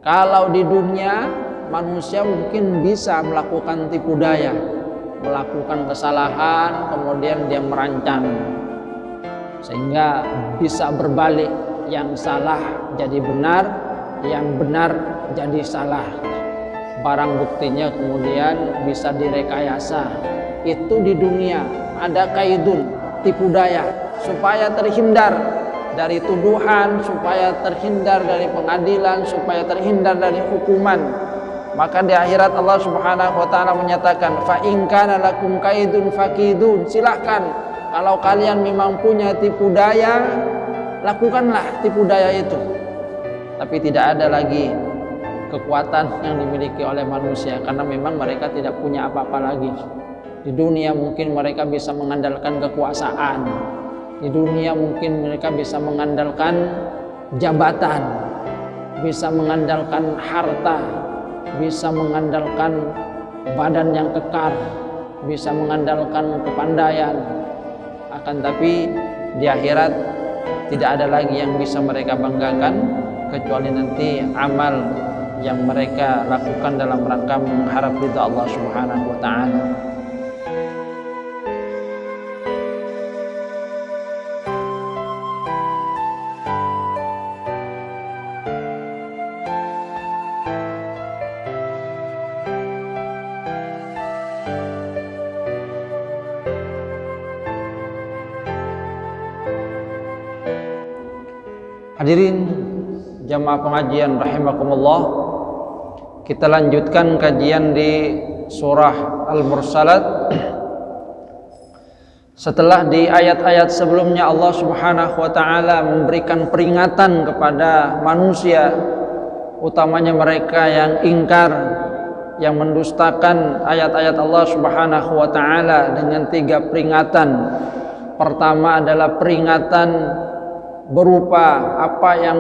Kalau di dunia manusia mungkin bisa melakukan tipu daya, melakukan kesalahan, kemudian dia merancang sehingga bisa berbalik, yang salah jadi benar, yang benar jadi salah. Barang buktinya kemudian bisa direkayasa. Itu di dunia ada kaidun, tipu daya, supaya terhindar dari tuduhan, supaya terhindar dari pengadilan, supaya terhindar dari hukuman. Maka di akhirat Allah Subhanahu wa taala menyatakan, fa in kana lakum kaidun fakidun, silahkan kalau kalian memang punya tipu daya, lakukanlah tipu daya itu. Tapi tidak ada lagi kekuatan yang dimiliki oleh manusia, karena memang mereka tidak punya apa-apa lagi. Di dunia mungkin mereka bisa mengandalkan kekuasaan, di dunia mungkin mereka bisa mengandalkan jabatan, bisa mengandalkan harta, bisa mengandalkan badan yang kekar, bisa mengandalkan kepandaian. Akan tapi di akhirat tidak ada lagi yang bisa mereka banggakan kecuali nanti amal yang mereka lakukan dalam rangka mengharap ridha Allah Subhanahu wa taala. Hadirin jamaah pengajian rahimakumullah, kita lanjutkan kajian di surah Al-Mursalat. Setelah di ayat-ayat sebelumnya Allah Subhanahu wa taala memberikan peringatan kepada manusia, utamanya mereka yang ingkar, yang mendustakan ayat-ayat Allah Subhanahu wa taala dengan 3 peringatan. Pertama adalah peringatan berupa apa yang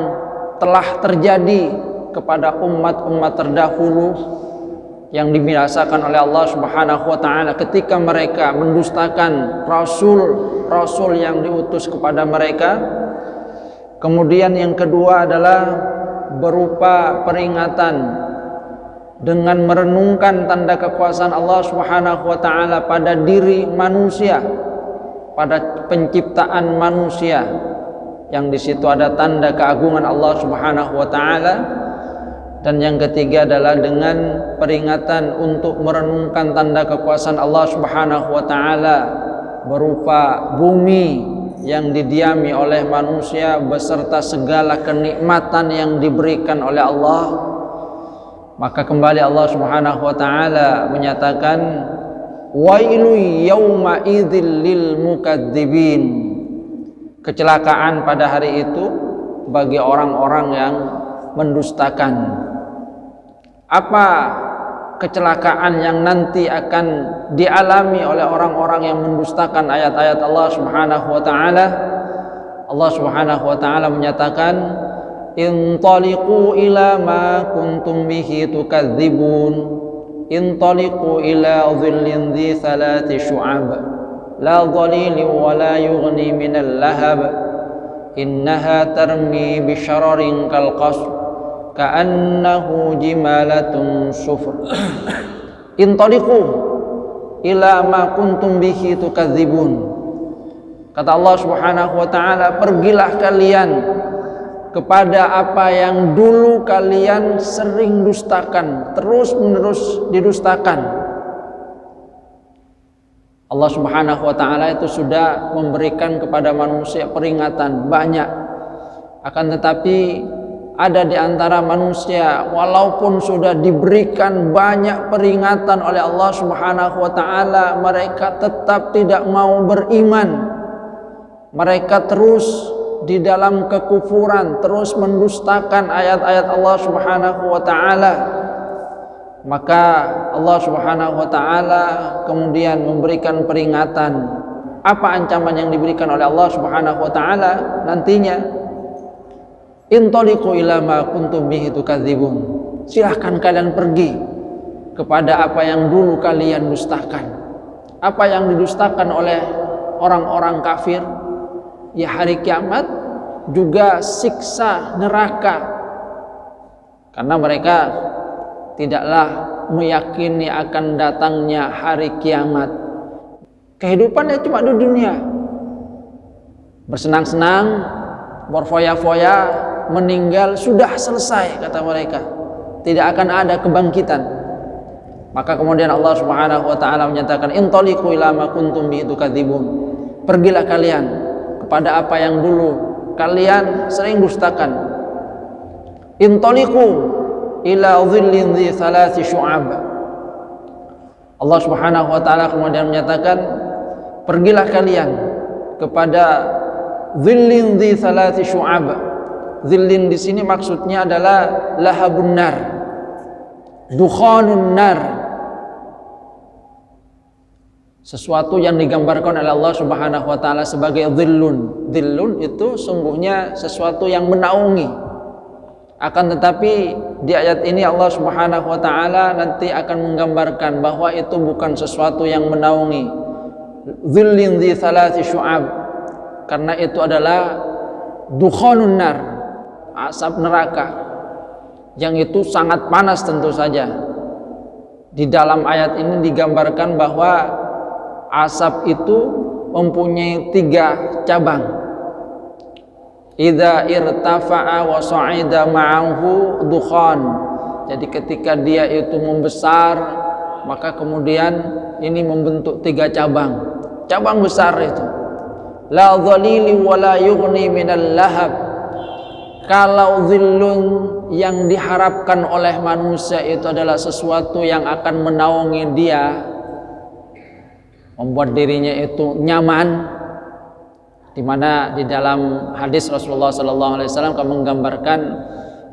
telah terjadi kepada umat-umat terdahulu yang dibinasakan oleh Allah Subhanahu wa taala ketika mereka mendustakan rasul yang diutus kepada mereka. Kemudian yang kedua adalah berupa peringatan dengan merenungkan tanda kekuasaan Allah Subhanahu wa taala pada diri manusia, pada penciptaan manusia, yang di situ ada tanda keagungan Allah Subhanahu wa taala. Dan yang ketiga adalah dengan peringatan untuk merenungkan tanda kekuasaan Allah Subhanahu wa taala berupa bumi yang didiami oleh manusia beserta segala kenikmatan yang diberikan oleh Allah. Maka kembali Allah Subhanahu wa taala menyatakan, wailu yauma idzil lil mukadzibin, kecelakaan pada hari itu bagi orang-orang yang mendustakan. Apa kecelakaan yang nanti akan dialami oleh orang-orang yang mendustakan ayat-ayat Allah Subhanahu wa taala? Allah Subhanahu wa taala menyatakan, intaliqu ila ma kuntum bihi tukadzibun, intaliqu ila dhillin dhi thalathi syu'ab la dhalili wa la yughni minal lahab innaha tarmi bisyararin kal qasr ka'annahu jimalatun sufr. Intaliqu ila ma kuntum bihi tukadzibun, kata Allah Subhanahu wa taala, pergilah kalian kepada apa yang dulu kalian sering dustakan, terus menerus didustakan. Allah Subhanahu wa taala itu sudah memberikan kepada manusia peringatan banyak. Akan tetapi ada di antara manusia, walaupun sudah diberikan banyak peringatan oleh Allah Subhanahu wa taala, mereka tetap tidak mau beriman. Mereka terus di dalam kekufuran, terus mendustakan ayat-ayat Allah Subhanahu wa taala. Maka Allah Subhanahu wa taala kemudian memberikan peringatan. Apa ancaman yang diberikan oleh Allah Subhanahu wa taala nantinya? Intaliqu ila ma kuntum bihi tukadzibun, silahkan kalian pergi kepada apa yang dulu kalian dustakan. Apa yang didustakan oleh orang-orang kafir? Ya hari kiamat, juga siksa neraka. karena mereka tidaklah meyakini akan datangnya hari kiamat. Kehidupannya cuma di dunia, bersenang-senang, berfoya-foya, meninggal sudah selesai kata mereka, tidak akan ada kebangkitan. Maka kemudian Allah Subhanahu wa taala menyatakan, intaliqu ila ma kuntum bihi tukadzibun, pergilah kalian kepada apa yang dulu kalian sering dustakan. Intaliqu ila dhillin dhi thalathi syu'ab. Allah Subhanahu wa taala kemudian menyatakan, pergilah kalian kepada dhillin dhi thalathi syu'ab. Dhillin di sini maksudnya adalah lahabun nar, dukhanun nar, sesuatu yang digambarkan oleh Allah Subhanahu wa taala sebagai dhillun. Dhillun itu sungguhnya sesuatu yang menaungi. Akan tetapi di ayat ini Allah Subhanahu wa taala nanti akan menggambarkan bahwa itu bukan sesuatu yang menaungi. Dhillin dhi thalathi syu'ab, karena itu adalah dukhanun nar, asap neraka yang itu sangat panas tentu saja. Di dalam ayat ini digambarkan bahwa asap itu mempunyai 3 cabang. Idza irtafa'a wa sa'ida ma'ahu dukhan. Jadi ketika dia itu membesar, maka kemudian ini membentuk 3 cabang. Cabang besar itu, la dhalili wa la yughni minal lahab. Kalau dhillun yang diharapkan oleh manusia itu adalah sesuatu yang akan menaungi dia, membuat dirinya itu nyaman, di mana di dalam hadis Rasulullah SAW kami menggambarkan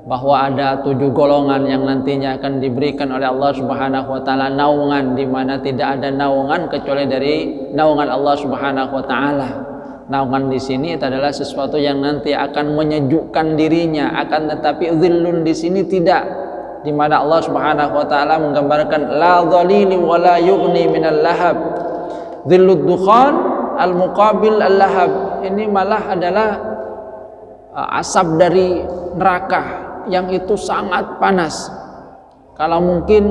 bahwa ada 7 golongan yang nantinya akan diberikan oleh Allah Subhanahu wa taala naungan, di mana tidak ada naungan kecuali dari naungan Allah Subhanahu wa taala. Naungan di sini itu adalah sesuatu yang nanti akan menyejukkan dirinya, akan tetapi dhillun di sini tidak, di mana Allah Subhanahu wa taala menggambarkan la dhalili wa la yughni minal lahab. Dhillud dukhan al-muqabil al-lahab, ini malah adalah asap dari neraka yang itu sangat panas. Kalau mungkin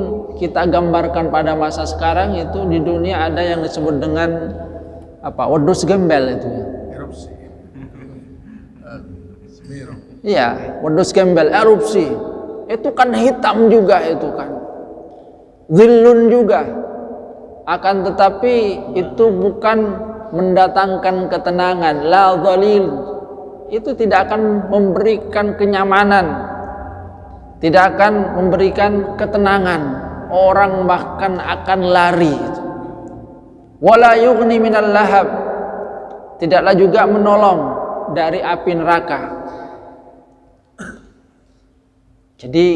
kita gambarkan pada masa sekarang, itu di dunia ada yang disebut dengan apa? Wedhus gembel itu ya. Erupsi. Iya, wedhus gembel, erupsi. Itu kan hitam juga itu kan. Dhillun juga. Akan tetapi itu bukan mendatangkan ketenangan. La dhalil, itu tidak akan memberikan kenyamanan, tidak akan memberikan ketenangan. Orang bahkan akan lari. Wala yughni minal lahab, tidaklah juga menolong dari api neraka. Jadi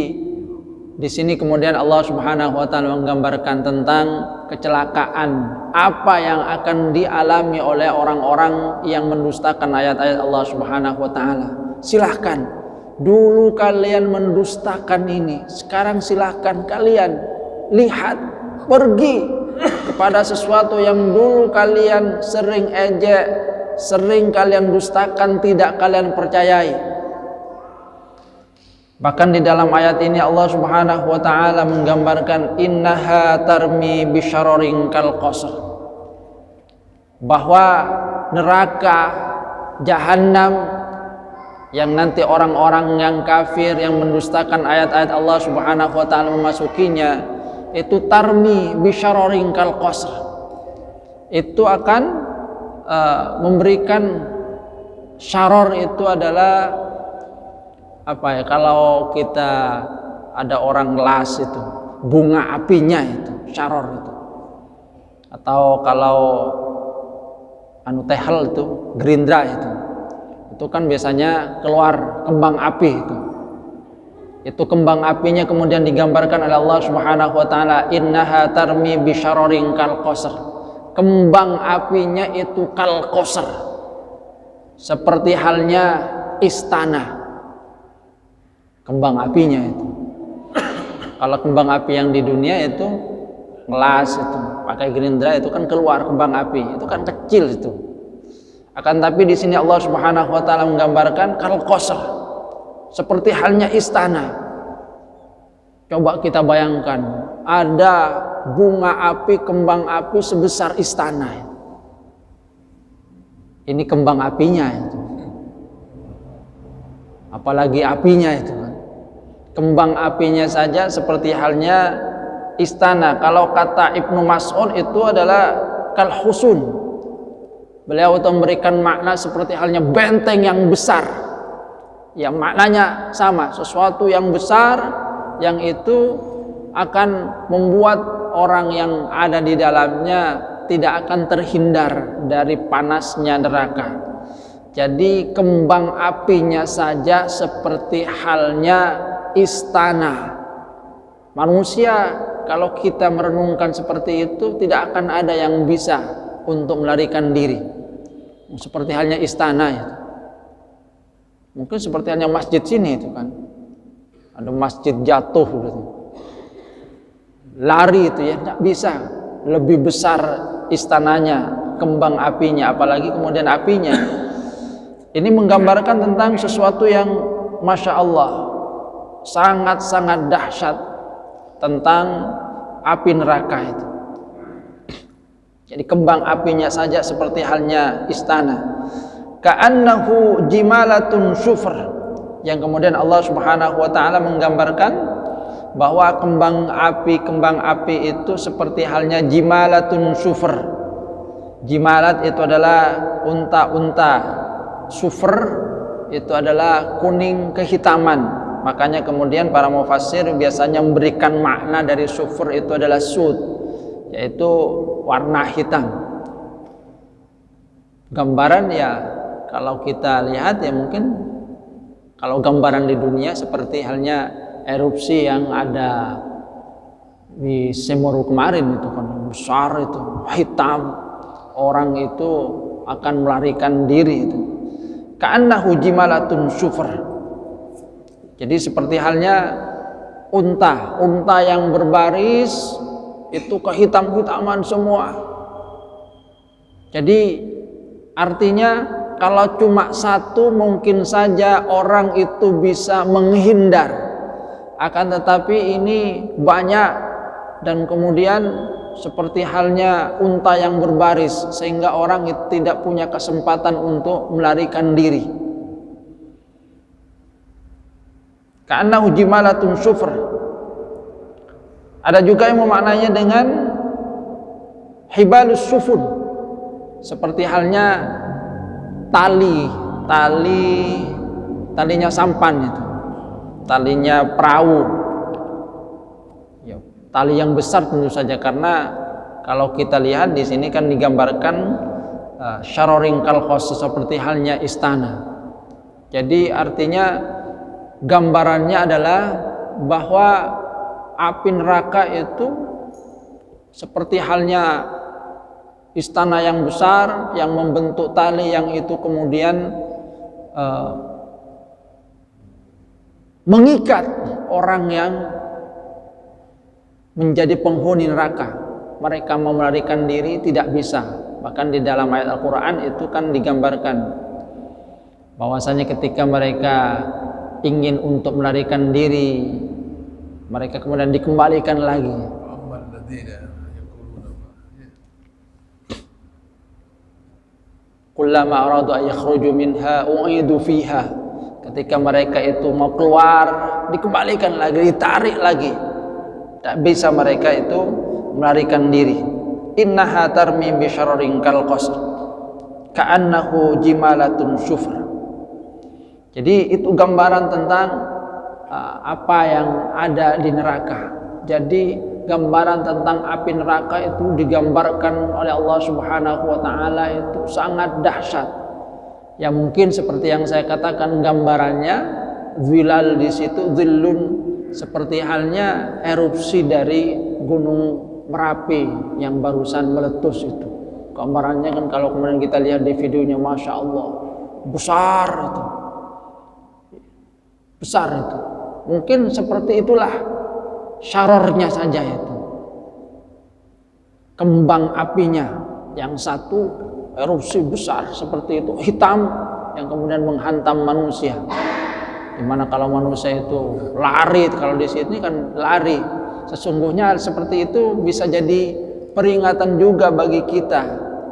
di sini kemudian Allah Subhanahu wa taala menggambarkan tentang kecelakaan apa yang akan dialami oleh orang-orang yang mendustakan ayat-ayat Allah Subhanahu wa taala. Silahkan, dulu kalian mendustakan ini, sekarang silahkan kalian lihat, pergi kepada sesuatu yang dulu kalian sering ejek, sering kalian dustakan, tidak kalian percayai. Bahkan di dalam ayat ini Allah Subhanahu wa taala menggambarkan innaha tarmi bisyararin kal qasr, bahwa neraka jahanam yang nanti orang-orang yang kafir yang mendustakan ayat-ayat Allah Subhanahu wa taala memasukinya, itu tarmi bisyararin kal qasr, itu akan memberikan syaror. Itu adalah apa ya, kalau kita ada orang las itu bunga apinya itu syaror itu, atau kalau anu tehel itu gerindra itu kan biasanya keluar kembang api itu kembang apinya kemudian digambarkan oleh Allah Subhanahu wa taala innaha tarmi bisyararin kal qasr, kembang apinya itu kal qasr, seperti halnya istana. Kembang apinya itu, kalau kembang api yang di dunia itu gelas itu pakai gerindra itu kan keluar kembang api, itu kan kecil itu. Akan tapi di sini Allah Subhanahu wa taala menggambarkan kal qasr, seperti halnya istana. Coba kita bayangkan, ada bunga api, kembang api sebesar istana. Ini kembang apinya itu. Apalagi apinya itu kan. Kembang apinya saja seperti halnya istana. Kalau kata Ibnu Mas'ud itu adalah kalhusun. Beliau itu memberikan makna seperti halnya benteng yang besar. Yang maknanya sama, sesuatu yang besar yang itu akan membuat orang yang ada di dalamnya tidak akan terhindar dari panasnya neraka. Jadi kembang apinya saja seperti halnya istana. Manusia kalau kita merenungkan seperti itu tidak akan ada yang bisa untuk melarikan diri. Seperti halnya istana itu. Mungkin seperti halnya masjid sini itu kan. Ada masjid jatuh gitu. Lari itu ya tidak bisa. Lebih besar istananya, kembang apinya, apalagi kemudian apinya. Ini menggambarkan tentang sesuatu yang Masya Allah sangat-sangat dahsyat tentang api neraka itu. Jadi kembang apinya saja seperti halnya istana. Ka'annahu jimalatun syufr. Yang kemudian Allah Subhanahu wa taala menggambarkan bahwa kembang api itu seperti halnya jimalatun syufr. Jimalat itu adalah unta-unta. Syufr itu adalah kuning kehitaman. Makanya kemudian para mufassir biasanya memberikan makna dari syufr itu adalah sud, yaitu warna hitam. Gambaran ya kalau kita lihat ya mungkin kalau gambaran di dunia seperti halnya erupsi yang ada di Semeru kemarin itu kan besar itu hitam, orang itu akan melarikan diri itu. Ka'annahu jimalatun syufr. Jadi seperti halnya unta yang berbaris itu kehitam-hitaman semua. Jadi artinya kalau cuma satu mungkin saja orang itu bisa menghindar, akan tetapi ini banyak dan kemudian seperti halnya unta yang berbaris sehingga orang itu tidak punya kesempatan untuk melarikan diri. Ka'annahu jimalatun syufr. Ada juga yang memaknainya dengan hibalus sufun, seperti halnya talinya sampan itu, talinya perahu ya, tali yang besar tentu saja, karena kalau kita lihat di sini kan digambarkan syaroring kalkhos seperti halnya istana. Jadi artinya gambarannya adalah bahwa api neraka itu seperti halnya istana yang besar yang membentuk tali yang itu kemudian mengikat orang yang menjadi penghuni neraka. Mereka mau melarikan diri tidak bisa. Bahkan di dalam ayat Al-Quran itu kan digambarkan bahwasanya ketika mereka ingin untuk melarikan diri, mereka kemudian dikembalikan lagi. Kullama aradu an yakhruju minha u'idu fiha. Ketika mereka itu mau keluar, dikembalikan lagi, ditarik lagi. Tak bisa mereka itu melarikan diri. Innaha tarmi bi syararin kal qasr ka'annahu jimalatun syufr. Jadi itu gambaran tentang apa yang ada di neraka. Jadi gambaran tentang api neraka itu digambarkan oleh Allah Subhanahu wa taala itu sangat dahsyat. Ya mungkin seperti yang saya katakan gambarannya zilal di situ zillun seperti halnya erupsi dari gunung Merapi yang barusan meletus itu. Gambarannya kan kalau kemudian kita lihat di videonya, Masya Allah, besar itu. Besar itu. Mungkin seperti itulah syarornya saja itu. Kembang apinya yang satu erupsi besar seperti itu, hitam yang kemudian menghantam manusia. Dimana kalau manusia itu lari, kalau di sini kan lari, sesungguhnya seperti itu bisa jadi peringatan juga bagi kita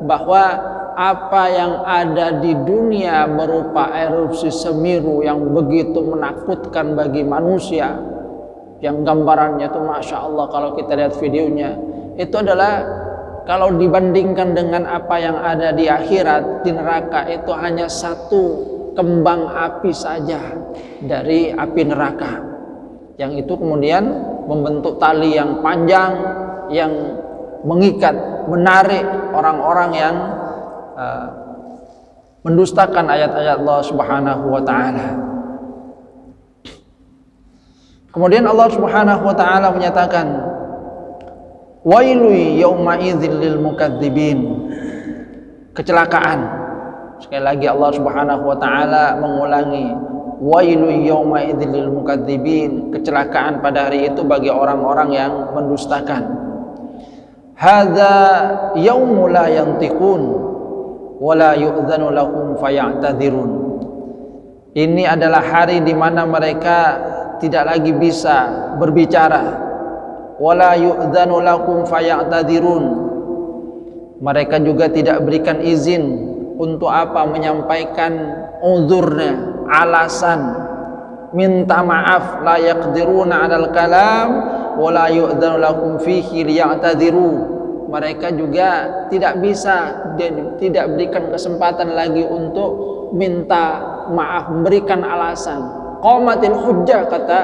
bahwa apa yang ada di dunia berupa erupsi Semeru yang begitu menakutkan bagi manusia, yang gambarannya itu Masya Allah kalau kita lihat videonya, itu adalah kalau dibandingkan dengan apa yang ada di akhirat, di neraka, itu hanya satu kembang api saja dari api neraka, yang itu kemudian membentuk tali yang panjang yang mengikat, menarik orang-orang yang mendustakan ayat-ayat Allah Subhanahu wa taala. Kemudian Allah Subhanahu wa taala menyatakan, wailu yauma idzil lil mukadzibin. Kecelakaan. Sekali lagi Allah Subhanahu wa taala mengulangi, wailu yauma idzil lil mukadzibin. Kecelakaan pada hari itu bagi orang-orang yang mendustakan. Hadza yaumu la yantiqun wa la yu'dzanu lahum faya'tadzirun. Ini adalah hari di mana mereka tidak lagi bisa berbicara. Wala yu'dzanu lakum faya'tadzirun. Mereka juga tidak berikan izin untuk apa? Menyampaikan uzurnya, alasan, minta maaf. La yaqdiruna 'alal kalam wala yu'dzanu lakum fihi liya'tadziru. Mereka juga tidak bisa dan tidak berikan kesempatan lagi untuk minta maaf, memberikan alasan. Qamatil hujjah, kata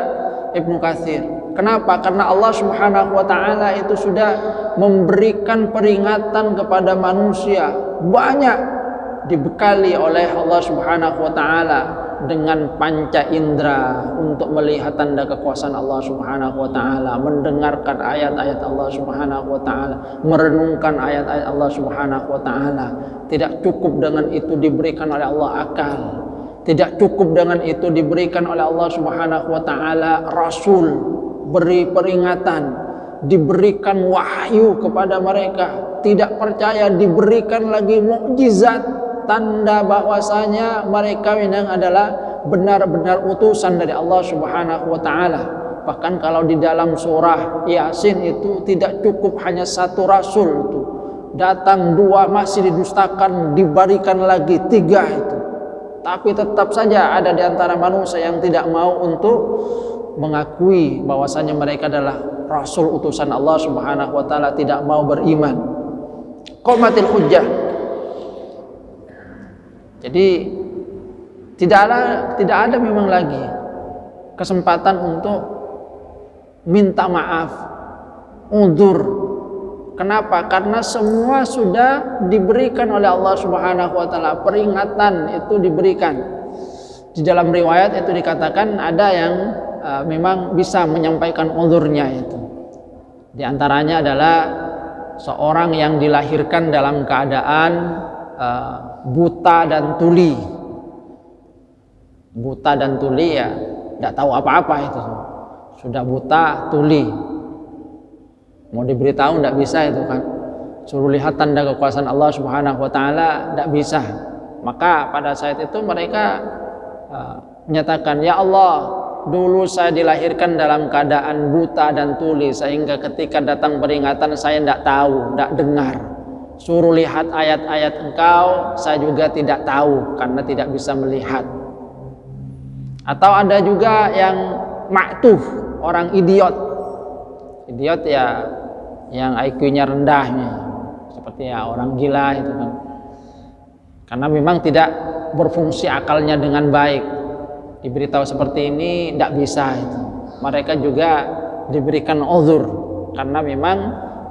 Ibnu Katsir. Kenapa? Karena Allah Subhanahu wa taala itu sudah memberikan peringatan kepada manusia, banyak dibekali oleh Allah Subhanahu wa taala dengan panca indera untuk melihat tanda kekuasaan Allah Subhanahu wa taala, mendengarkan ayat-ayat Allah Subhanahu wa taala, merenungkan ayat-ayat Allah Subhanahu wa taala. Tidak cukup dengan itu diberikan oleh Allah akal. Tidak cukup dengan itu diberikan oleh Allah Subhanahu wa taala rasul, beri peringatan, diberikan wahyu kepada mereka. Tidak percaya diberikan lagi mukjizat, tanda bahwasanya mereka memang adalah benar-benar utusan dari Allah Subhanahu wa taala. Bahkan kalau di dalam surah Yasin itu tidak cukup hanya satu rasul itu. Datang dua masih didustakan, diberikan lagi tiga itu. Tapi tetap saja ada di antara manusia yang tidak mau untuk mengakui bahwasanya mereka adalah rasul utusan Allah Subhanahu wa taala, tidak mau beriman. Qamatil hujjah. Jadi tidak ada memang lagi kesempatan untuk minta maaf, uzur. Kenapa? Karena semua sudah diberikan oleh Allah Subhanahu wa taala, peringatan itu diberikan. Di dalam riwayat itu dikatakan ada yang memang bisa menyampaikan uzurnya itu. Di antaranya adalah seorang yang dilahirkan dalam keadaan buta dan tuli. Buta dan tuli ya tidak tahu apa-apa itu. Sudah buta, tuli. Mau diberitahu tidak bisa itu kan. Suruh lihat tanda kekuasaan Allah Subhanahu wa taala tidak bisa. Maka pada saat itu mereka menyatakan, ya Allah, dulu saya dilahirkan dalam keadaan buta dan tuli, sehingga ketika datang peringatan saya tidak tahu, tidak dengar. Suruh lihat ayat-ayat Engkau, saya juga tidak tahu karena tidak bisa melihat. Atau ada juga yang maktuh, orang idiot. Idiot ya yang IQ-nya rendah, seperti ya orang gila itu kan. Karena memang tidak berfungsi akalnya dengan baik. Diberitahu seperti ini tidak bisa itu. Mereka juga diberikan uzur karena memang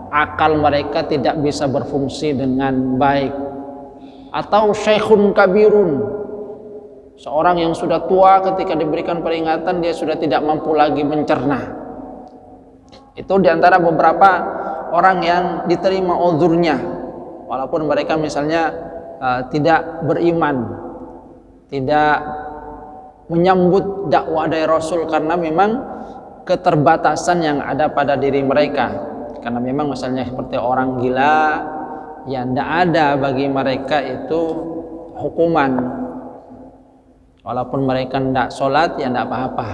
akal mereka tidak bisa berfungsi dengan baik. Atau syekhun kabirun, seorang yang sudah tua ketika diberikan peringatan dia sudah tidak mampu lagi mencerna. Itu diantara beberapa orang yang diterima uzurnya, walaupun mereka misalnya tidak beriman, tidak menyambut dakwah dari Rasul karena memang keterbatasan yang ada pada diri mereka. Karena memang misalnya seperti orang gila, yang tidak ada bagi mereka itu hukuman. Walaupun mereka tidak sholat ya tidak apa-apa.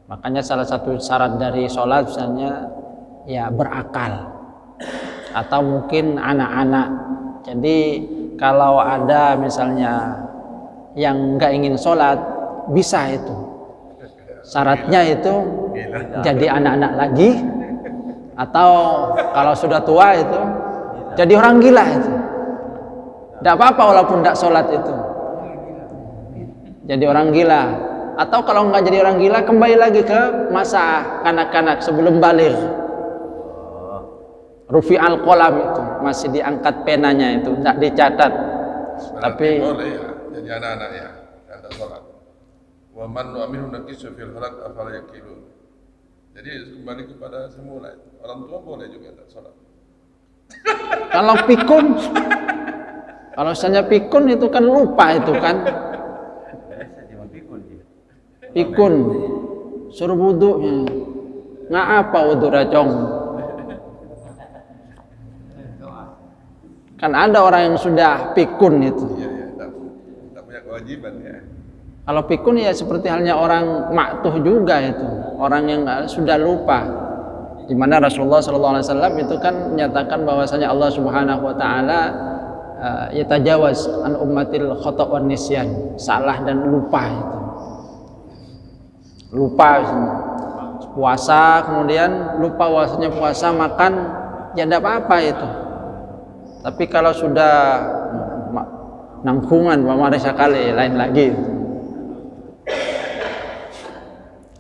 Makanya salah satu syarat dari sholat misalnya ya berakal, atau mungkin anak-anak. Jadi kalau ada misalnya yang nggak ingin sholat, bisa itu. Syaratnya itu jadi anak-anak lagi, atau kalau sudah tua itu jadi orang gila itu. Tidak apa-apa walaupun tidak sholat itu. Jadi orang gila. Atau kalau nggak jadi orang gila, kembali lagi ke masa kanak-kanak sebelum baligh. Rufi al-qalam itu masih diangkat penanya itu, tidak dicatat. Berarti Tapi boleh ya, jadi anak-anak ya, ada sholat. Wa man nu'minu naqisu fil khalaq afala yaqilun. Jadi kembali kepada semula. Orang tua boleh juga tak sholat. kalau pikun, kalau misalnya pikun itu kan lupa itu kan. Pikun suruh wudhunya nggak apa wudhu racong. Kan ada orang yang sudah pikun itu. Iya, tak punya kewajiban ya. Kalau pikun ya seperti halnya orang maktuh juga itu, orang yang sudah lupa. Di mana Rasulullah SAW itu kan menyatakan bahwasanya Allah Subhanahu Wa Taala yatajawaz an ummatil khata' wan nisyan, salah dan lupa itu. Lupa puasa, kemudian lupa bahwasanya puasa, makan ya tidak apa-apa itu. Tapi kalau sudah nangkungan pamare sekali lain lagi.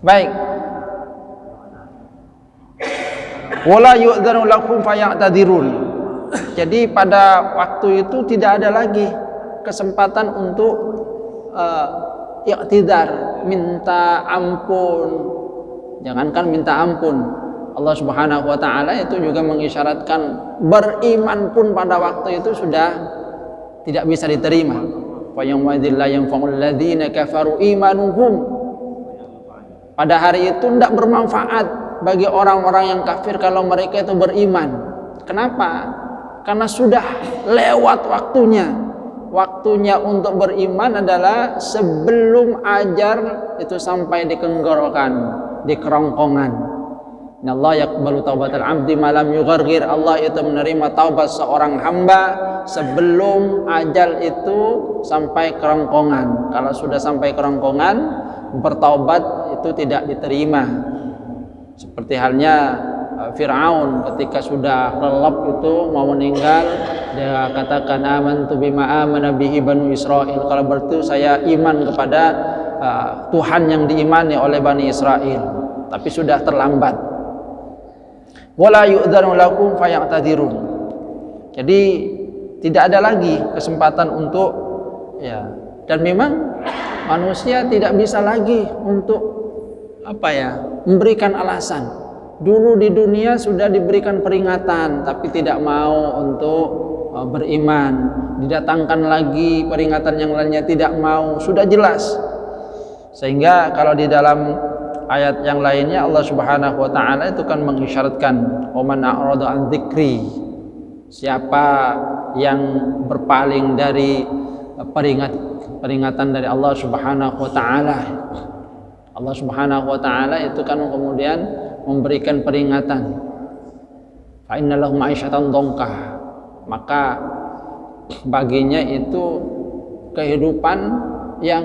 Baik. Wala yu'dzanu lakum faya'tadirun. Jadi pada waktu itu tidak ada lagi kesempatan untuk i'tidar, minta ampun. Jangankan minta ampun, Allah Subhanahu wa taala itu juga mengisyaratkan beriman pun pada waktu itu sudah tidak bisa diterima. Fa yawma'idil la yanfa'ul ladzina kafaru imanuhum. Pada hari itu tidak bermanfaat bagi orang-orang yang kafir kalau mereka itu beriman. Kenapa? Karena sudah lewat waktunya. Waktunya untuk beriman adalah sebelum ajar itu sampai di tenggorokan, di kerongkongan. Allah yaqbalu taubatal abdi malam yughargir. Allah itu menerima taubat seorang hamba sebelum ajal itu sampai kerongkongan. Kalau sudah sampai kerongkongan, bertaubat itu tidak diterima. Seperti halnya Fir'aun ketika sudah kelelap itu mau meninggal, dia katakan amantu bima amana bihi banu Israil. Kalau berarti saya iman kepada Tuhan yang diimani oleh Bani Israel, tapi sudah terlambat. Wala yu'dzanu lakum faya'tadirun. Jadi tidak ada lagi kesempatan untuk ya, dan memang manusia tidak bisa lagi untuk memberikan alasan. Dulu di dunia sudah diberikan peringatan tapi tidak mau untuk beriman. Didatangkan lagi peringatan yang lainnya, tidak mau. Sudah jelas. Sehingga kalau di dalam ayat yang lainnya Allah Subhanahu wa taala itu kan mengisyaratkan waman a'rada an dzikri. Siapa yang berpaling dari peringatan dari Allah Subhanahu wa taala. Allah Subhanahu wa taala itu kan kemudian memberikan peringatan. Fa innalahum ma'isyatan dhanka. Maka baginya itu kehidupan yang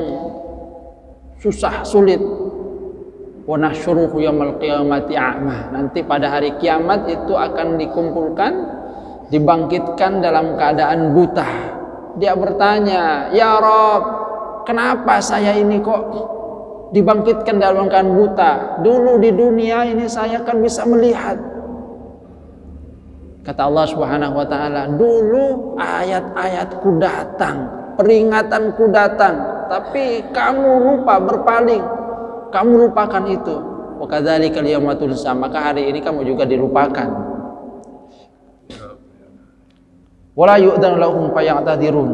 susah sulit. Wa nahsyuruhu yaumil qiyamati a'ma. Nanti pada hari kiamat itu akan dikumpulkan, dibangkitkan dalam keadaan buta. Dia bertanya, "Ya Rabb, kenapa saya ini kok dibangkitkan dalam keadaan buta? Dulu di dunia ini saya kan bisa melihat." Kata Allah Subhanahu wa taala, "Dulu ayat-ayatku datang, peringatanku datang, tapi kamu lupa, berpaling. Kamu lupakan itu. Wa kadzalikal yauma tunsa." Maka hari ini kamu juga dilupakan. Wala yu'dzanu lahum faya'tadirun.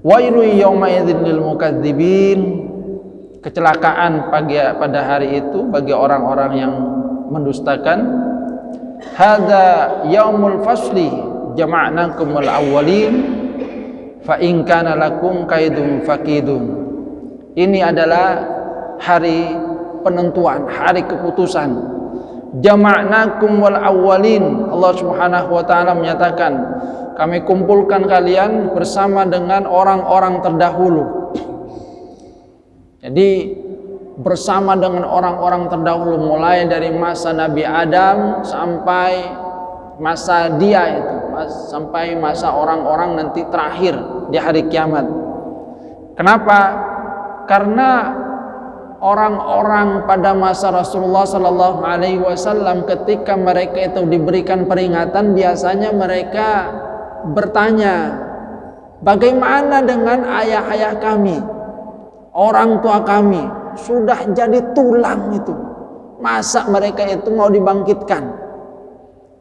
Wailu yauma idzin lil mukadzibin. Kecelakaan pada hari itu bagi orang-orang yang mendustakan. Hadza yaumul fasli jama'nakumul awwalin. fa in kana lakum kaidun fakidun. Ini adalah hari penentuan, hari keputusan. Jama'nakum wal awwalin. Allah Subhanahu wa taala menyatakan, kami kumpulkan kalian bersama dengan orang-orang terdahulu. Jadi bersama dengan orang-orang terdahulu, mulai dari masa Nabi Adam sampai masa dia itu, sampai masa orang-orang nanti terakhir di hari kiamat. Kenapa? Karena orang-orang pada masa Rasulullah Sallallahu Alaihi Wasallam ketika mereka itu diberikan peringatan, biasanya mereka bertanya, bagaimana dengan ayah-ayah kami, orang tua kami sudah jadi tulang itu, masa mereka itu mau dibangkitkan?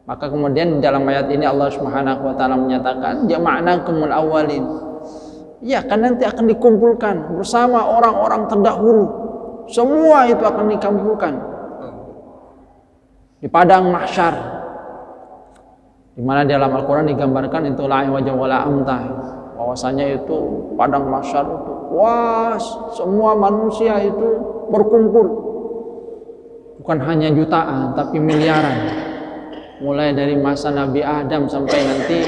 Maka kemudian di dalam ayat ini Allah Subhanahu wa taala menyatakan, jama'nakumul awwalin. Ya, kan nanti akan dikumpulkan bersama orang-orang terdahulu. Semua itu akan dikumpulkan di padang mahsyar, di mana dalam Al-Qur'an digambarkan itu la wajha wala amtah, bahwasanya itu padang mahsyar itu wah, semua manusia itu berkumpul, bukan hanya jutaan tapi miliaran, mulai dari masa Nabi Adam sampai nanti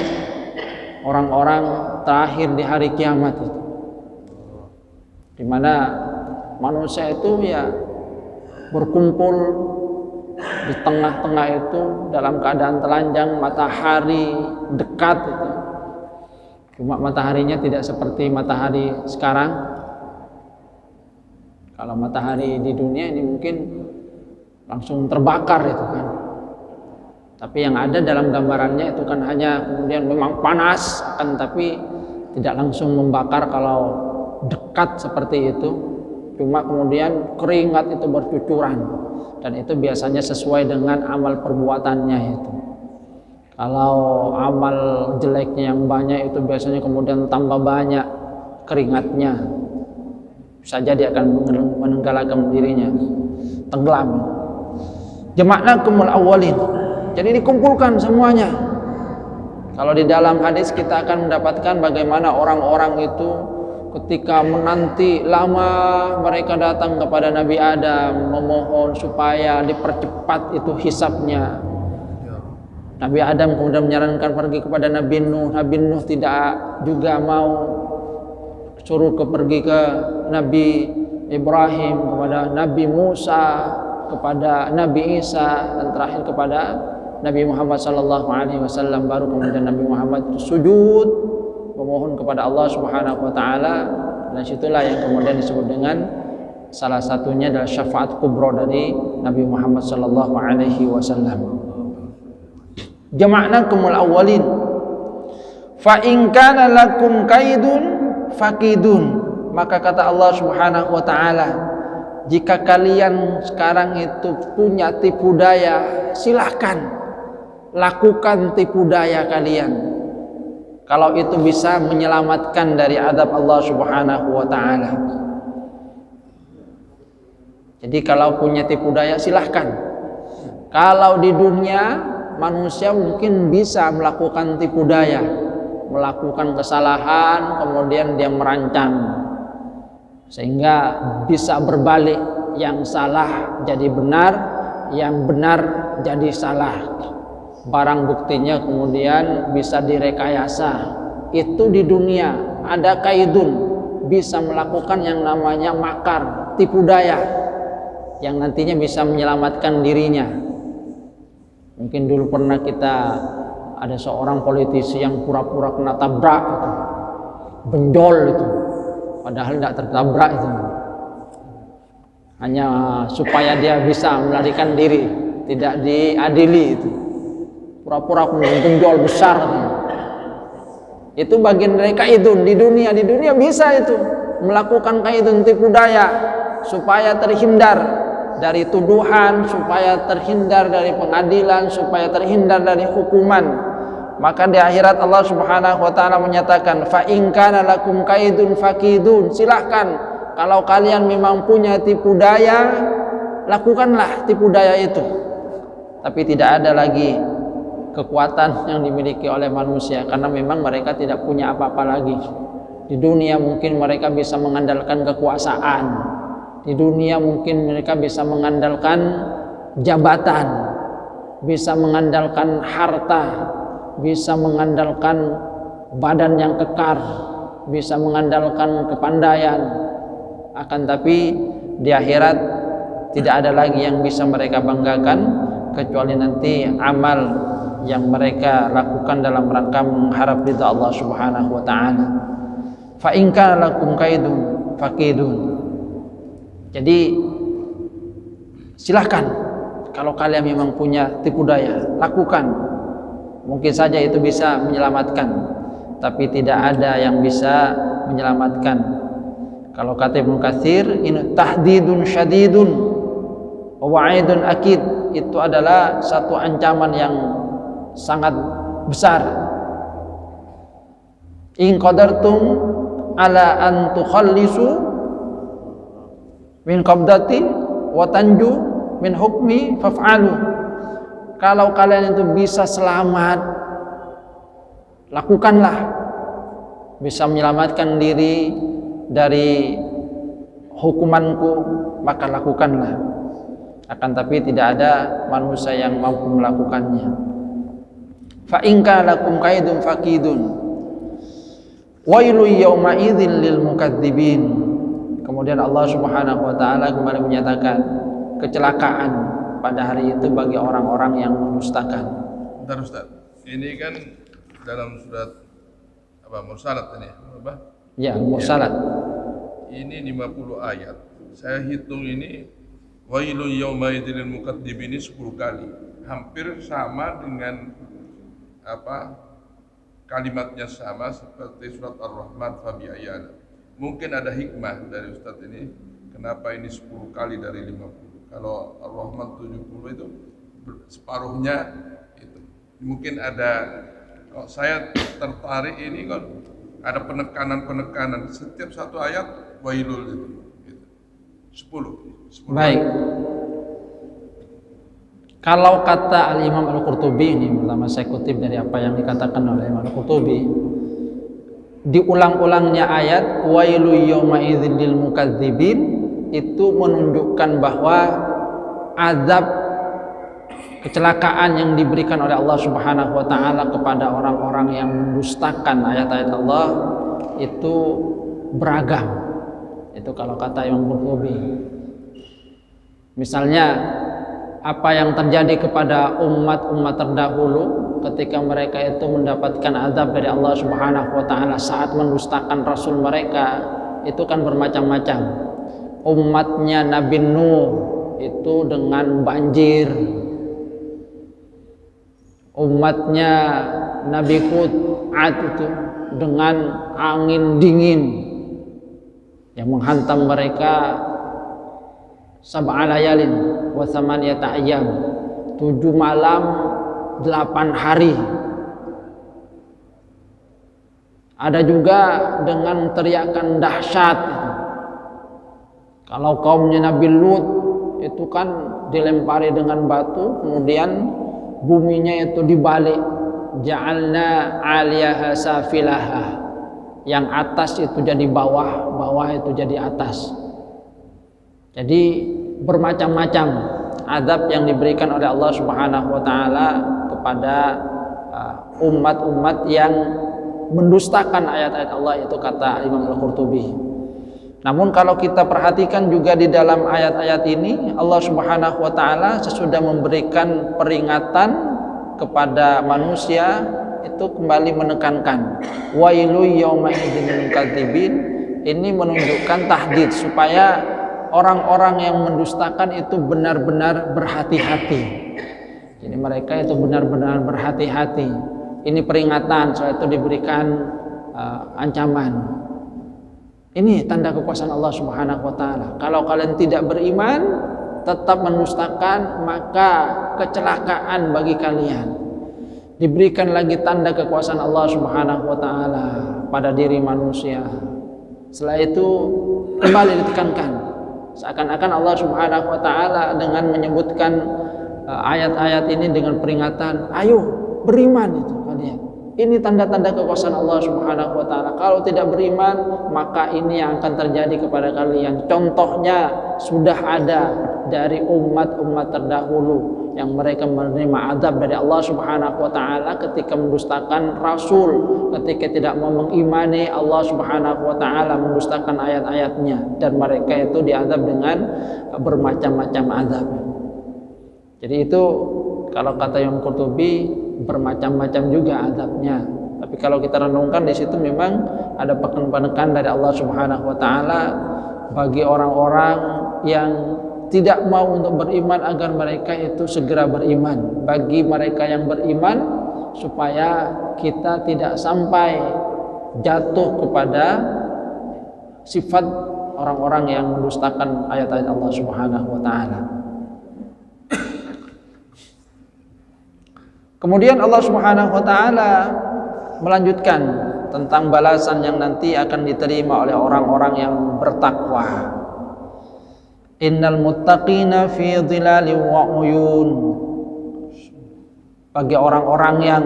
orang-orang terakhir di hari kiamat itu, di mana manusia itu ya berkumpul di tengah-tengah itu dalam keadaan telanjang, matahari dekat itu. Cuma mataharinya tidak seperti matahari sekarang. Kalau matahari di dunia ini mungkin langsung terbakar itu kan. Tapi yang ada dalam gambarannya itu kan hanya kemudian memang panas, akan tapi tidak langsung membakar kalau dekat seperti itu. Cuma kemudian keringat itu bercucuran, dan itu biasanya sesuai dengan amal perbuatannya itu. Kalau amal jeleknya yang banyak itu biasanya kemudian tambah banyak keringatnya, bisa jadi akan menenggelamkan dirinya, tenggelam. Jama'nakumul awwalin. Jadi dikumpulkan semuanya. Kalau di dalam hadis kita akan mendapatkan bagaimana orang-orang itu ketika menanti lama, mereka datang kepada Nabi Adam memohon supaya dipercepat itu hisabnya. Nabi Adam kemudian menyarankan pergi kepada Nabi Nuh. Nabi Nuh tidak juga mau, suruh pergi ke Nabi Ibrahim, kepada Nabi Musa, kepada Nabi Isa, dan terakhir kepada Nabi Muhammad Sallallahu Alaihi Wasallam. Baru kemudian Nabi Muhammad sujud memohon kepada Allah Subhanahu Wa Taala, dan situlah yang kemudian disebut dengan salah satunya adalah syafaat kubra dari Nabi Muhammad Sallallahu Alaihi Wasallam. Jama'nakumul awwalin, fa in kana lakum kaidun fakidun. Maka kata Allah Subhanahu wa taala, jika kalian sekarang itu punya tipu daya, silahkan lakukan tipu daya kalian, kalau itu bisa menyelamatkan dari azab Allah Subhanahu wa taala. Jadi kalau punya tipu daya silahkan. Kalau di dunia manusia mungkin bisa melakukan tipu daya, melakukan kesalahan, kemudian dia merancang sehingga bisa berbalik, yang salah jadi benar, yang benar jadi salah. Barang buktinya kemudian bisa direkayasa. Itu di dunia ada kaidun, bisa melakukan yang namanya makar, tipu daya, yang nantinya bisa menyelamatkan dirinya. Mungkin dulu pernah kita ada seorang politisi yang pura-pura kena tabrak itu, benjol itu, padahal tidak tertabrak itu, hanya supaya dia bisa melarikan diri, tidak diadili itu, pura-pura benjol besar itu bagian dari kaidun di dunia. Di dunia bisa itu melakukan kaidun, tipu daya, supaya terhindar dari tuduhan, supaya terhindar dari pengadilan, supaya terhindar dari hukuman. Maka di akhirat Allah Subhanahu wa taala menyatakan, fa in kana lakum kaidun fakidun. Silahkan kalau kalian memang punya tipu daya, lakukanlah tipu daya itu. Tapi tidak ada lagi kekuatan yang dimiliki oleh manusia, karena memang mereka tidak punya apa-apa lagi. Di dunia mungkin mereka bisa mengandalkan kekuasaan, di dunia mungkin mereka bisa mengandalkan jabatan, bisa mengandalkan harta, bisa mengandalkan badan yang kekar, bisa mengandalkan kepandaian. Akan tapi di akhirat tidak ada lagi yang bisa mereka banggakan kecuali nanti amal yang mereka lakukan dalam rangka mengharap ridha Allah Subhanahu wa taala. Fa in kana lakum kaidun fakidun. Jadi silahkan, kalau kalian memang punya tipu daya, lakukan. Mungkin saja itu bisa menyelamatkan, tapi tidak ada yang bisa menyelamatkan. Kalau kata Ibnu Katsir, ini tahdidun syadidun wa wa'idun akid, itu adalah satu ancaman yang sangat besar. In qadartum ala an tukhallisu min qabdati wa tanju min hukmi faf'alu. Kalau kalian itu bisa selamat, lakukanlah. Bisa menyelamatkan diri dari hukumanku, maka lakukanlah. Akan tapi tidak ada manusia yang mampu melakukannya. Fa in kana lakum kaidun fakidun wailu yauma idzil lil mukadzibin. Kemudian Allah Subhanahu wa taala kembali menyatakan kecelakaan pada hari itu bagi orang-orang yang mendustakan. Bentar Ustaz, ini kan dalam surat apa, Mursalat ini apa? Ya, Mursalat. Ini 50 ayat. Saya hitung ini wailul yauma idzil lil mukadzibin 10 kali. Hampir sama dengan apa? Kalimatnya sama seperti surat Ar-Rahman fa bi'ayana. Mungkin ada hikmah dari Ustadz ini kenapa ini 10 kali dari 50. Kalau Ar-Rahman 70 itu separuhnya itu. Mungkin ada, kalau saya tertarik ini kan ada penekanan-penekanan setiap satu ayat wailul itu. 10 Baik. Kalau kata Al-Imam Al-Qurtubi, ini pertama saya kutip dari apa yang dikatakan oleh Imam Al-Qurtubi, diulang-ulangnya ayat wailu yauma idzil lil mukadzibin itu menunjukkan bahwa azab kecelakaan yang diberikan oleh Allah Subhanahu wa taala kepada orang-orang yang mendustakan ayat-ayat Allah itu beragam. Itu kalau kata Imam Qurtubi. Misalnya apa yang terjadi kepada umat-umat terdahulu ketika mereka itu mendapatkan azab dari Allah Subhanahu wa taala saat mendustakan rasul mereka, itu kan bermacam-macam. Umatnya Nabi Nuh itu dengan banjir, umatnya Nabi Hud Ad itu dengan angin dingin yang menghantam mereka sab'a layalin wa thamaniyata ayyam, 7 malam 8 hari. Ada juga dengan teriakan dahsyat. Kalau kaumnya Nabi Lut itu kan dilempari dengan batu, kemudian buminya itu dibalik, ja'alna 'aliyaha safilaha, yang atas itu jadi bawah, bawah itu jadi atas. Jadi bermacam-macam azab yang diberikan oleh Allah Subhanahu wa taala kepada umat-umat yang mendustakan ayat-ayat Allah, itu kata Imam Al-Qurtubi. Namun kalau kita perhatikan juga di dalam ayat-ayat ini, Allah Subhanahu wa taala sesudah memberikan peringatan kepada manusia itu kembali menekankan wailu yauma idzil lil mukadzibin. Ini menunjukkan tahdid supaya orang-orang yang mendustakan itu benar-benar berhati-hati. Jadi mereka itu benar-benar berhati-hati. Ini peringatan, setelah itu diberikan ancaman. Ini tanda kekuasaan Allah Subhanahu wa taala. Kalau kalian tidak beriman, tetap mendustakan, maka kecelakaan bagi kalian. Diberikan lagi tanda kekuasaan Allah Subhanahu wa taala pada diri manusia. Setelah itu kembali ditekankan. Seakan-akan Allah Subhanahu wa taala dengan menyebutkan ayat-ayat ini dengan peringatan, ayo beriman itu kalian. Ini tanda-tanda kekuasaan Allah Subhanahu wa taala. Kalau tidak beriman, maka ini yang akan terjadi kepada kalian. Contohnya sudah ada dari umat-umat terdahulu yang mereka menerima azab dari Allah Subhanahu wa taala ketika mendustakan rasul, ketika tidak mau mengimani Allah Subhanahu wa taala, mendustakan ayat-ayatnya, dan mereka itu diazab dengan bermacam-macam azab. Jadi itu kalau kata Imam Qurtubi bermacam-macam juga azabnya. Tapi kalau kita renungkan di situ memang ada penekan dari Allah Subhanahu wa taala bagi orang-orang yang tidak mau untuk beriman agar mereka itu segera beriman. Bagi mereka yang beriman supaya kita tidak sampai jatuh kepada sifat orang-orang yang mendustakan ayat-ayat Allah Subhanahu wa taala. Kemudian Allah Subhanahu wa taala melanjutkan tentang balasan yang nanti akan diterima oleh orang-orang yang bertakwa. Innal muttaqina fi dhilalin wa uyun. Bagi orang-orang yang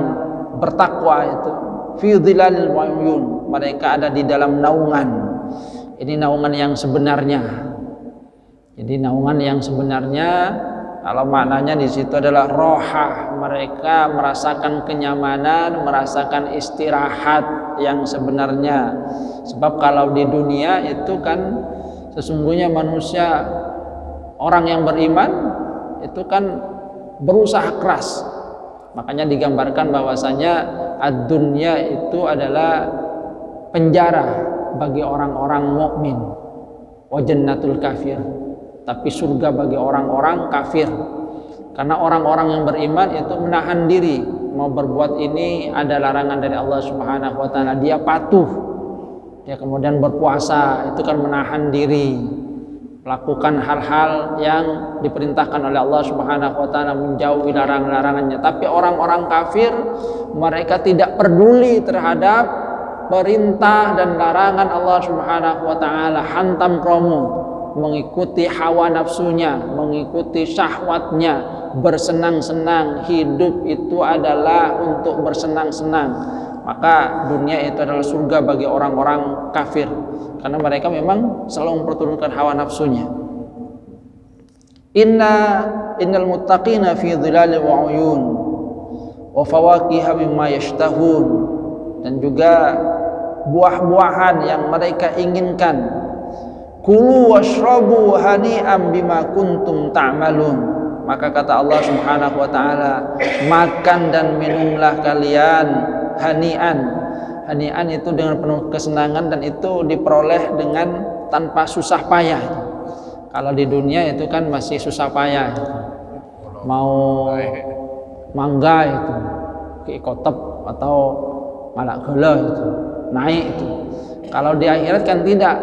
bertakwa itu fi dhilalin wa uyun, mereka ada di dalam naungan. Ini naungan yang sebenarnya. Jadi naungan yang sebenarnya kalau maknanya di situ adalah rohah, mereka merasakan kenyamanan, merasakan istirahat yang sebenarnya. Sebab kalau di dunia itu kan sesungguhnya manusia, orang yang beriman itu kan berusaha keras. Makanya digambarkan bahwasanya ad-dunya itu adalah penjara bagi orang-orang mukmin, wa jannatul kafir. Tapi surga bagi orang-orang kafir. Karena orang-orang yang beriman itu menahan diri, mau berbuat ini ada larangan dari Allah Subhanahu wa taala, dia patuh. Dia kemudian berpuasa, itu kan menahan diri, melakukan hal-hal yang diperintahkan oleh Allah Subhanahu wa taala, menjauhi larangan-larangannya. Tapi orang-orang kafir, mereka tidak peduli terhadap perintah dan larangan Allah Subhanahu wa taala, hantam kromo, mengikuti hawa nafsunya, mengikuti syahwatnya, bersenang-senang. Hidup itu adalah untuk bersenang-senang. Maka dunia itu adalah surga bagi orang-orang kafir, karena mereka memang selalu memperturutkan hawa nafsunya. Innal muttaqina fi dhilalin wa uyun wa fawakiha mimma yashtahun. Dan juga buah-buahan yang mereka inginkan. Kulu washrabu hani'an bima kuntum ta'malun. Maka kata Allah Subhanahu wa taala, makan dan minumlah kalian hani'an. Hani'an itu dengan penuh kesenangan, dan itu diperoleh dengan tanpa susah payah. Kalau di dunia itu kan masih susah payah. Mau mangga itu keikotep atau malak gula itu naik itu. Kalau di akhirat kan tidak,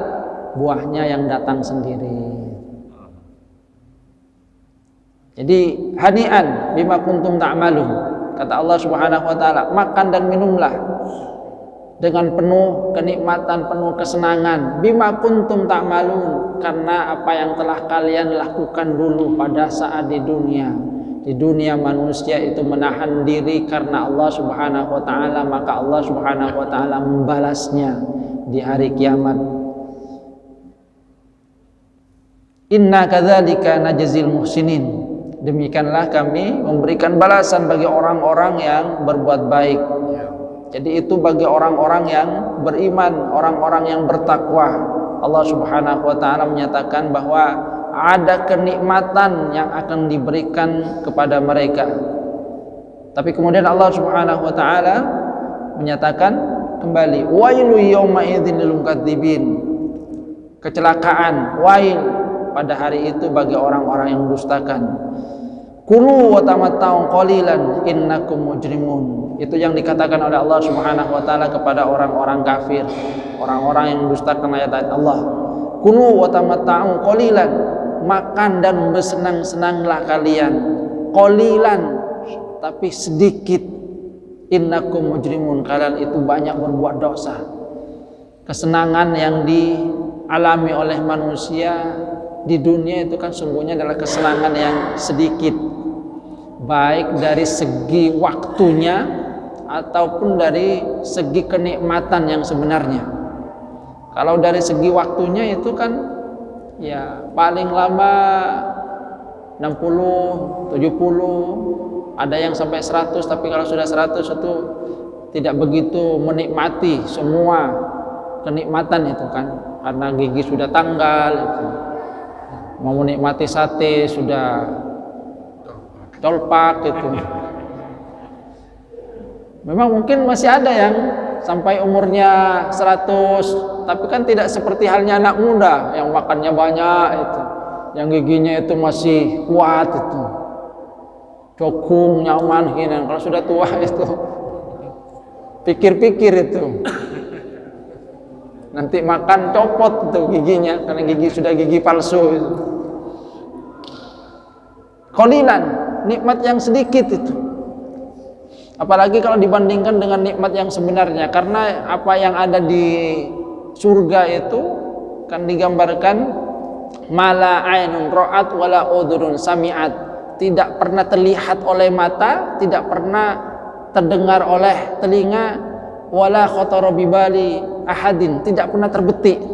buahnya yang datang sendiri. Jadi hani'an bima kuntum ta'malun. Kata Allah Subhanahu wa taala, makan dan minumlah dengan penuh kenikmatan, penuh kesenangan. Bima kuntum ta'malun, karena apa yang telah kalian lakukan dulu pada saat di dunia. Di dunia manusia itu menahan diri karena Allah Subhanahu wa taala, maka Allah Subhanahu wa taala membalasnya di hari kiamat. Inna kadzalika najzil muhsinin. Demikianlah kami memberikan balasan bagi orang-orang yang berbuat baik. Jadi itu bagi orang-orang yang beriman, orang-orang yang bertakwa. Allah Subhanahu wa taala menyatakan bahwa ada kenikmatan yang akan diberikan kepada mereka. Tapi kemudian Allah Subhanahu wa taala menyatakan kembali, wailu yauma idzin lil mukadzibin. Kecelakaan, wail pada hari itu bagi orang-orang yang mendustakan. Kulu wa tamatta'u qalilan innakum mujrimun. Itu yang dikatakan oleh Allah Subhanahu wa taala kepada orang-orang kafir, orang-orang yang mendustakan ayat-ayat Allah. Kulu wa tamatta'u qalilan, makan dan bersenang-senanglah kalian. Qalilan, tapi sedikit. Innakum mujrimun, kalian itu banyak berbuat dosa. Kesenangan yang dialami oleh manusia di dunia itu kan sungguhnya adalah kesenangan yang sedikit. baik dari segi waktunya ataupun dari segi kenikmatan yang sebenarnya. Kalau dari segi waktunya itu kan ya paling lama 60, 70, ada yang sampai 100, tapi kalau sudah 100 itu tidak begitu menikmati semua kenikmatan itu kan, karena gigi sudah tanggal itu. Mau menikmati sate sudah colpak itu. Memang mungkin masih ada yang sampai umurnya 100, tapi kan tidak seperti halnya anak muda yang makannya banyak itu, yang giginya itu masih kuat itu, cokung, nyaman gini. Kalau sudah tua itu pikir-pikir itu, nanti makan copot itu giginya, karena gigi sudah gigi palsu itu. Qalilan, nikmat yang sedikit itu. Apalagi kalau dibandingkan dengan nikmat yang sebenarnya, karena apa yang ada di surga itu kan digambarkan mala ainun ra'at wala udhurun sami'at, tidak pernah terlihat oleh mata, tidak pernah terdengar oleh telinga, wala khatara bibali ahadin, tidak pernah terbetik.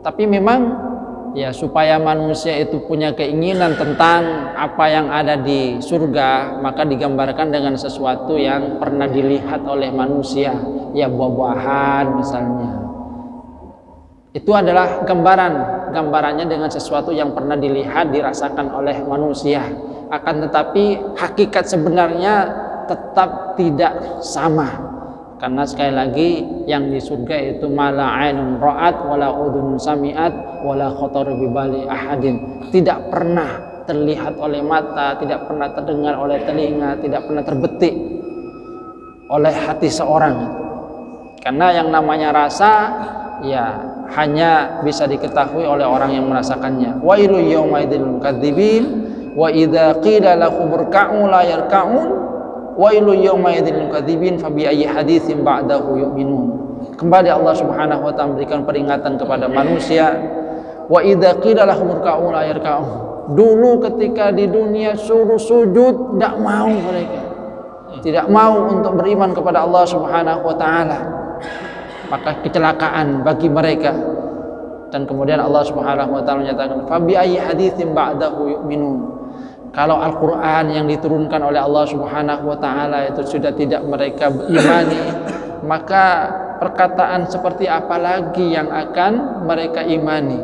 Tapi memang ya supaya manusia itu punya keinginan tentang apa yang ada di surga, maka digambarkan dengan sesuatu yang pernah dilihat oleh manusia, ya buah-buahan misalnya. Itu adalah gambarannya dengan sesuatu yang pernah dilihat, dirasakan oleh manusia. Akan tetapi hakikat sebenarnya tetap tidak sama. Karena sekali lagi yang di surga itu mala ainun ra'at wala udhun sami'at wala khatar bibali ahadin, tidak pernah terlihat oleh mata, tidak pernah terdengar oleh telinga, tidak pernah terbetik oleh hati seorang. Karena yang namanya rasa ya hanya bisa diketahui oleh orang yang merasakannya. Wailu yaumaidil mukadzibin wa idza qila lahum irka'u la yarka'un wailu yaumaidil mukadzibin fa bi ayyi haditsin ba'dahu yu'minun. Kembali Allah Subhanahu wa taala memberikan peringatan kepada manusia, wa idza qila lahum irka'u la yarka'un. Dulu ketika di dunia suruh sujud tidak mau mereka, tidak mau untuk beriman kepada Allah Subhanahu wa taala, maka kecelakaan bagi mereka. Dan kemudian Allah Subhanahu wa taala menyatakan fa bi ayyi haditsin ba'dahu yu'minun. Kalau Al-Quran yang diturunkan oleh Allah Subhanahu wa ta'ala itu sudah tidak mereka imani, maka perkataan seperti apa lagi yang akan mereka imani?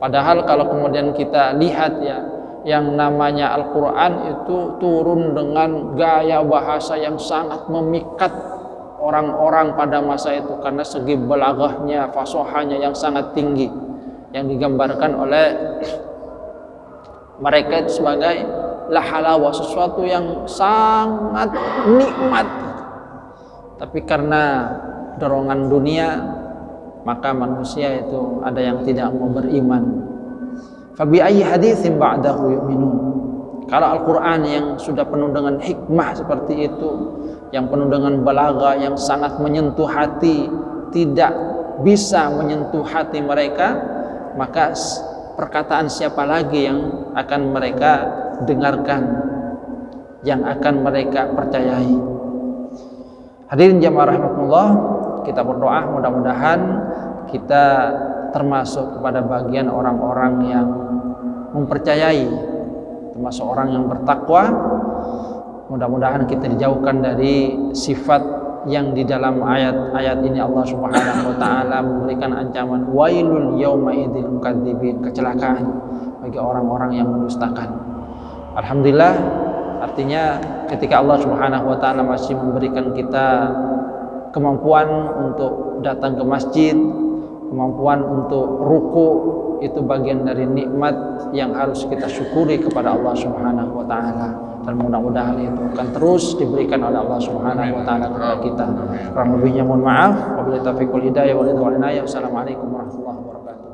Padahal kalau kemudian kita lihat ya, yang namanya Al-Quran itu turun dengan gaya bahasa yang sangat memikat orang-orang pada masa itu, karena segi balaghahnya, fasohanya yang sangat tinggi, yang digambarkan oleh mereka itu sebagai lahalawa, sesuatu yang sangat nikmat. Tapi karena dorongan dunia, maka manusia itu ada yang tidak mau beriman. Fabi ayyi haditsin ba'dahu yu'minun. Kalau Al-Quran yang sudah penuh dengan hikmah seperti itu, yang penuh dengan balaghah, yang sangat menyentuh hati, tidak bisa menyentuh hati mereka, maka perkataan siapa lagi yang akan mereka dengarkan, yang akan mereka percayai? Hadirin jamaah rahimakumullah, kita berdoa mudah-mudahan kita termasuk kepada bagian orang-orang yang mempercayai, termasuk orang yang bertakwa. Mudah-mudahan kita dijauhkan dari sifat yang di dalam ayat-ayat ini Allah Subhanahu wa taala memberikan ancaman wailul yaumaidil mukadzibin, kecelakaan bagi orang-orang yang mendustakan. Alhamdulillah, artinya ketika Allah Subhanahu wa taala masih memberikan kita kemampuan untuk datang ke masjid, kemampuan untuk ruku, itu bagian dari nikmat yang harus kita syukuri kepada Allah Subhanahu wa taala. Dan mudah-mudahan itu akan terus diberikan oleh Allah Subhanahu wa taala kepada kita. Kurang lebihnya mohon maaf. Wabillahi taufiq wal hidayah. Wassalamualaikum warahmatullahi wabarakatuh.